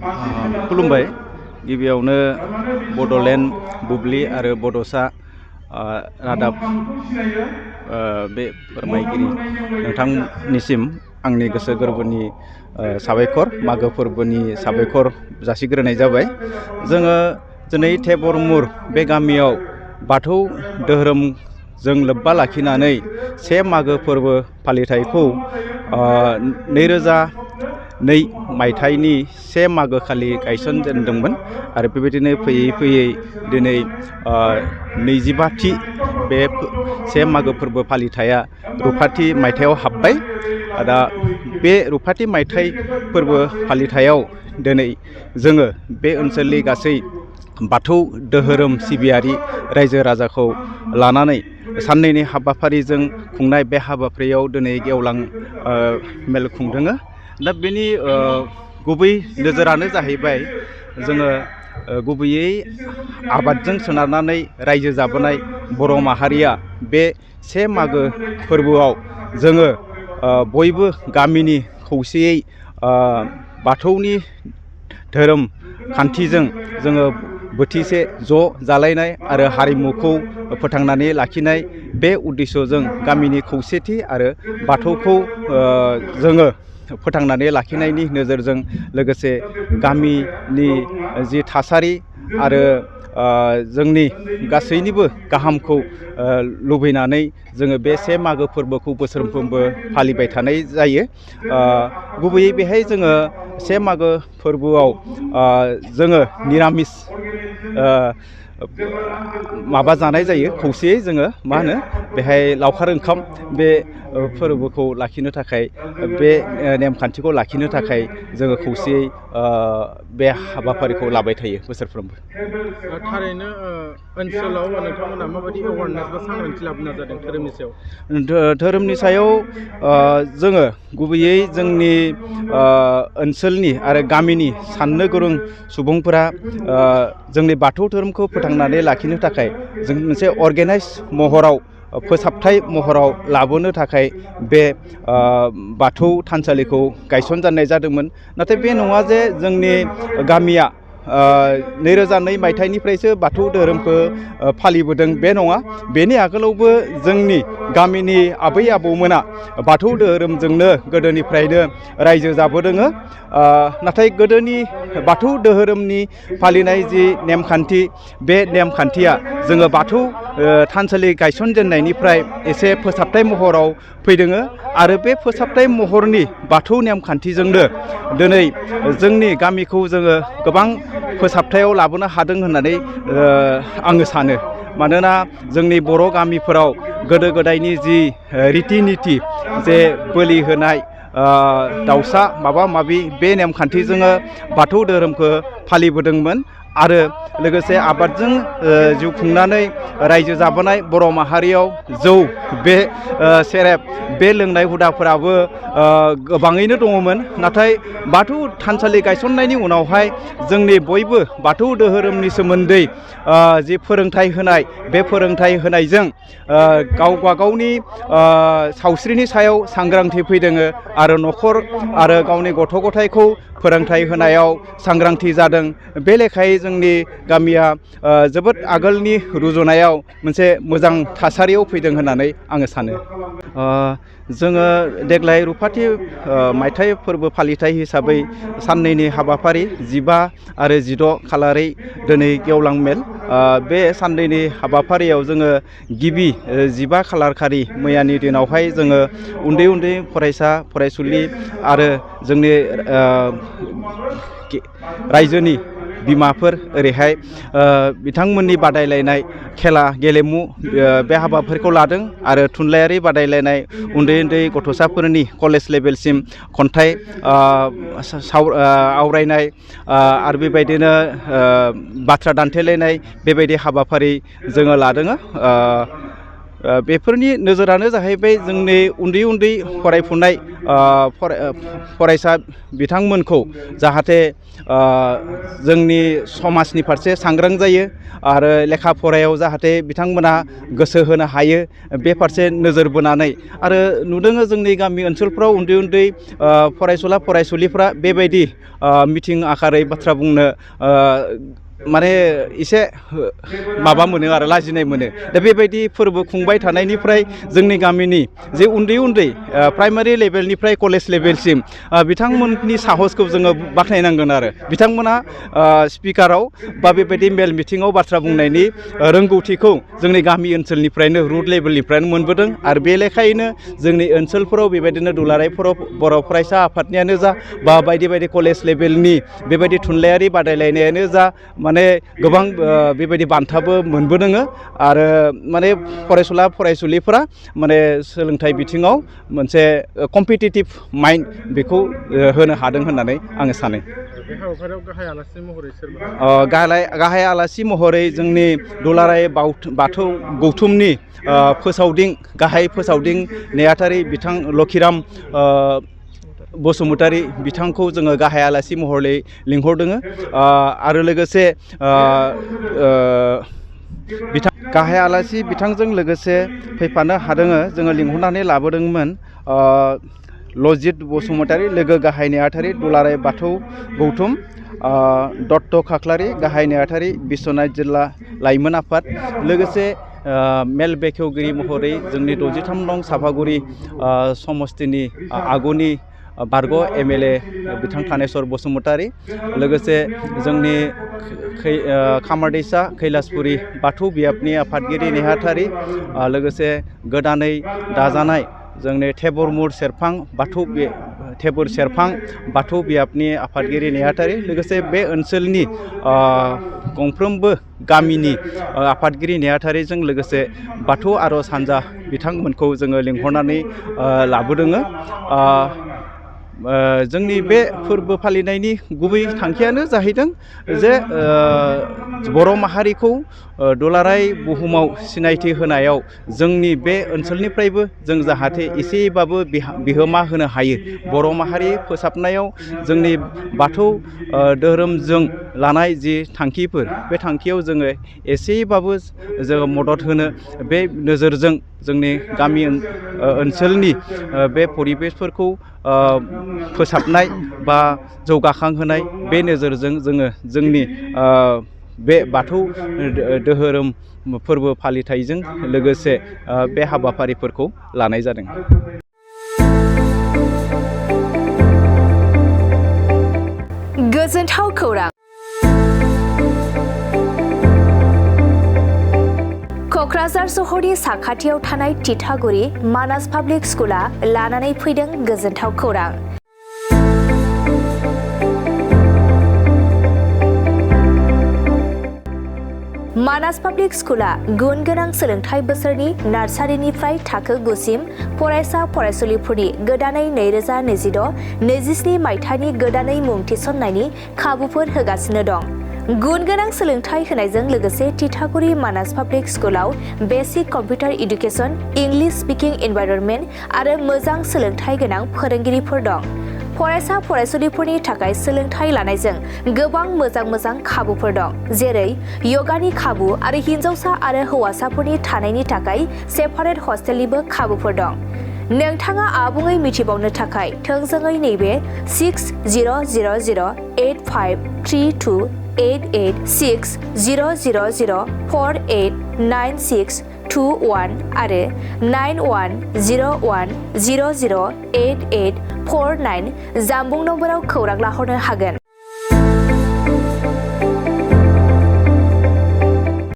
खुलुमबाय। गिबियावनो बड'लेण्ड बुब्लि आरो बड'सा रादाब बे फोरमायगिरि नोंथांनिसिम आंनि गोसो गोरबोनि साबायखर, मागो फोरबोनि साबायखर जासिग्रोनाय जाबाय। जोङो दिनै थेबरमुर बे गामियाव बाथौ धोरोमजों लोब्बा लाखिनानै से मागो फोरबो फालिथायखौ 2002 मायथाइनि 1 मागो खालि गायसनजेनदोंमोन आरो बेबायदिनो फैयै फैयै दिनै 25थि बे 1 मागो फोरबो फालिथाया रुफाथि मायथाइयाव हाबबाय। दा बे रुफाथि मायथाइ फोरबो फालिथायाव दिनै जोङो बे ओनसोलनि गासै बाथौ धोरोम सिबियारि रायजो राजाखौ लानानै साननैनि हाबाफारिजों खुंनाय बे हाबाफारियाव दिनै गेवलां मेल खुंदों। दा बेनि गुबै नोजोरानो जाहैबाय जोङो गुबैयै आबादजों सोनारनानै रायजो जाबोनाय बर' माहारिया बे 1 मागो फोरबोआव जोङो बयबो गामिनि खौसेयै बाथौनि धोरोम खान्थिजों जोङो बोथिसे ज' जालायनाय आरो हारिमुखौ फोथांनानै लाखिनाय बे उद्देश्यजों गामिनि खौसेथि आरो बाथौखौ जोङो फोथांनानै लाखिनायनि नोजोरजों लोगोसे गामिनि जि थासारि आरो जोंनि गासैनिबो गाहामखौ लुबैनानै जोङो बे 1 मागो फोरबोखौ बोसोरफ्रोमबो फालिबाय थानाय जायो। गुबैयै बेहाय जोङो 1 मागो फोरबोआव जोङो निरामिस माबा जानाय जायो, खौसेयै जोङो बेहाय लावखार ओंखाम बे फोरबोखौ लाखिनो थाखाय, बे नेमखान्थिखौ लाखिनो थाखाय जोङो खौसेयै बे हाबाफारिखौ लाबाय थायो बोसोरफ्रोमबो। थारैनो ओनसोलाव नोंथांमोना माबायदि एवारनेस बा सांग्रांथि लाबोनो नाजादों धोरोमनि सायाव? धोरोमनि सायाव जोङो गुबैयै जोंनि ओनसोलनि आरो गामिनि साननो गोरों सुबुंफोरा जोंनि बाथौ धोरोमखौ फोथांनानै लाखिनो थाखाय जों मोनसे अर्गेनाइज महराव, फोसाबथाय महराव लाबोनो थाखाय बे बाथौ थानसालिखौ गायसनजानाय जादोंमोन। नाथाय बे नङा जे जोंनि गामिया 2002 मायथाइनिफ्रायसो बाथौ धोरोमखौ फालिबोदों, बे नङा। बेनि आगोलावबो जोंनि गामिनि आबै आबौमोना बाथौ धोरोमजोंनो गोदोनिफ्रायनो रायजो जाबोदों। नाथाय गोदोनि बाथौ धोरोमनि फालिनाय जि नेमखान्थि, बे नेमखान्थिया जोङो बाथौ थानसालि गायसनजेननायनिफ्राय एसे फोसाबथाय महराव फैदों आरो बे फोसाबथाय महरनि बाथौ नेमखान्थिजोंनो दिनै जोंनि गामिखौ जोङो गोबां फोसाबथायाव लाबोनो हादों होननानै आङो सानो। मानोना जोंनि बर' गामिफोराव गोदो गोदायनि जि रिति निति, जे बोलि होनाय, दाउसा माबा माबि, बे नेमखान्थिजों बाथौ धोरोमखौ फालिबोदोंमोन आरो लोगोसे आबादजों जिउ खुंनानै रायजो जाबोनाय बर' माहारियाव जौ, बे सेरेब, बे लोंनाय हुदाफोराबो गोबाङैनो दङमोन। नाथाय बाथौ थानसालि गायसननायनि उनावहाय जोंनि बयबो बाथौ धोरोमनि सोमोन्दै जि फोरोंथाइ होनाय, बे फोरोंथाइ होनायजों गावबा गावनि सावस्रिनि सायाव सांग्रांथि फैदों आरो न'खर आरो गावनि गथ' गथायखौ फोरोंथाइ होनायाव सांग्रांथि जादों। बे लेखायै जोंनि गामिया जोबोद आगोलनि रुजुनायाव मोनसे मोजां थासारियाव फैदों होननानै आङो सानो। जोङो देग्लाय रुफाथि मायथाइ फोरबो फालिथाय हिसाबै साननैनि हाबाफारि 15 आरो 16 खालारै दिनै गेवलां मेल। बे साननैनि हाबाफारियाव जोङो गिबि 15 खालार खालि मैयानि दिनावहाय जोङो उन्दै उन्दै फरायसा फरायसुलि आरो जोंनि रायजोनि बिमाफोर, ओरैहाय बिथांमोननि बादायलायनाय खेला गेलेमु बे हाबाफारिखौ लादों आरो थुनलाइयारि बादायलायनाय, उन्दै उन्दै गथ'साफोरनि कलेज लेभेलसिम खन्थाइ आवरायनाय आरो बेबायदिनो बाथ्रा दान्थेलायनाय, बेबायदि हाबाफारि जोङो लादों। बेफोरनि नोजोरानो जाहैबाय जोंनि उन्दै उन्दै फरायफुनाय फरायसा बिथांमोनखौ जाहाथे जोंनि समाजनि फारसे सांग्रां जायो आरो लेखा फरायाव जाहाथे बिथांमोना गोसो होनो हायो बे फारसे नोजोर बोनानै आरो नुदों जोंनि गामि ओनसोलफ्राव उन्दै उन्दै फरायसुला फरायसुलिफ्रा बेबायदि मिथिं आखारै बाथ्रा बुंनो माने एसे माबा मोनो आरो लाजिनाय मोनो दा बेबायदि फोरबो खुंबाय थानायनिफ्राय जोंनि गामिनि जे उन्दै उन्दै प्राइमारि लेभेलनिफ्राय कलेज लेभेलसिम बिथांमोननि साहसखौ जोङो बाख्नायनांगोन आरो बिथांमोना स्पिकाराव बा बेबायदि मेल मिथिङाव बाथ्रा बुंनायनि रोंगौथिखौ जोंनि गामि ओनसोलनिफ्रायनो रुट लेभेलनिफ्रायनो मोनबोदों आरो बे लेखायैनो जोंनि ओनसोलफोराव बेबायदिनो दुलाराय बर' फरायसा आफादनियानो जा बा बायदि बायदि कलेज लेभेलनि बेबायदि थुनलाइयारि बादायलायनायानो जा माने गोबां बेबायदि बान्थाबो मोनबोदों आरो माने फरायसुला फरायसुलिफोरा माने सोलोंथाइ बिथिङाव मोनसे कम्पिटिटिभ माइन्ड बेखौ होनो हादों होननानै आङो सानो। बे हाबाफारियाव गाहाय आलासि महरै सोरबा गाहाय आलासि महरै जोंनि दुलाराय बाथौ गौथुमनि गाहाय फोसावदिं नेहाथारि बिथां लखिराम बसुमतारी बिथांखौ जोङो गाहाय आलासि महरै लिंहरदों आरो लोगोसे गाहाय आलासि बिथांजों लोगोसे फैफानो हादों जोङो लिंहरनानै लाबोदोंमोन लजित बसुमतारी लोगो गाहाय नेहाथारि दुलाराय बाथौ गौथुम दत्त खाख्लारि गाहाय नेहाथारि बिश्वनाथ जिल्ला लाइमोन आफाद लोगोसे मेल बेखेवगिरि महरै जोंनि 63 नं साफागुरि समस्तिनि आगुनि बारग' MLA बिथां थानेस्वर बसुमतारी लोगोसे जोंनि खामारदैसा कैलासपुरि बाथौ बियाबनि आफादगिरि नेहाथारि लोगोसे गोदानै दाजानाय जोंनि थेबुरमुर सेरफां बाथौ बियाबनि आफादगिरि नेहाथारि लोगोसे बे ओनसोलनि गंफ्रोमबो गामिनि आफादगिरि नेहाथारिजों लोगोसे बाथौ आर'ज हान्जा बिथांमोनखौ जोङो लिंहरनानै लाबोदों। जोंनि बे फोरबो फालिनायनि गुबै थांखियानो जाहैदों जे बर' माहारिखौ दुलाराय बुहुमाव सिनायथि होनायाव जोंनि बे ओनसोलनिफ्रायबो जों जाहाथे एसेबाबो बिहोमा होनो हायो बर' माहारि फोसाबनायाव जोंनि बाथौ धोरोमजों लानाय जि थांखिफोर बे थांखियाव जोङो एसेबाबो जोङो मदद होनो बे नोजोरजों जोंनि गामि ओनसोलनि बे परिबेसफोरखौ फोसाबनाय बा जौगाखांहोनाय बे नोजोरजों जोङो जोंनि बे बाथौ धोरोम फोरबो फालिथायजों लोगोसे बे हाबाफारिफोरखौ लानाय जादों। गोजोनथाव खौरां क'क्राझार सहरनि साखाथियाव थानाय तितागुरि मानास पाब्लिक स्कुला लानानै फैदों गोजोनथाव खौरां। मानास पाब्लिक स्कुला गुन गोनां सोलोंथाइ बोसोरनि नार्सारिनिफ्राय थाखो 9 सिम फरायसा फरायसुलिफोरनि गोदानै 2026-27 मायथाइनि गोदानै मुं थिसननायनि खाबुफोर होगासिनो दं। गुन गोनां सोलोंथाइ होनायजों लोगोसे तितागुरि मानास पाब्लिक स्कुलाव basic computer education, English speaking environment आरो मोजां सोलोंथाइ गोनां फोरोंगिरिफोर दं। फरायसा फरायसुलिफोरनि थाखाय सोलोंथाइ लानायजों गोबां मोजां खाबुफोर दं, जेरै यगानि खाबु आरो हिन्जावसा आरो हौवासाफोरनि थानायनि थाखाय सेपारेट हस्टेलनिबो खाबुफोर दं। नोंथाङा आबुङै मिथिबावनो थाखाय थोंजोङै नैबे 60008532886000489621 आरो 9101008849 जानबुं नम्बराव खौरां लाहरनो हागोन।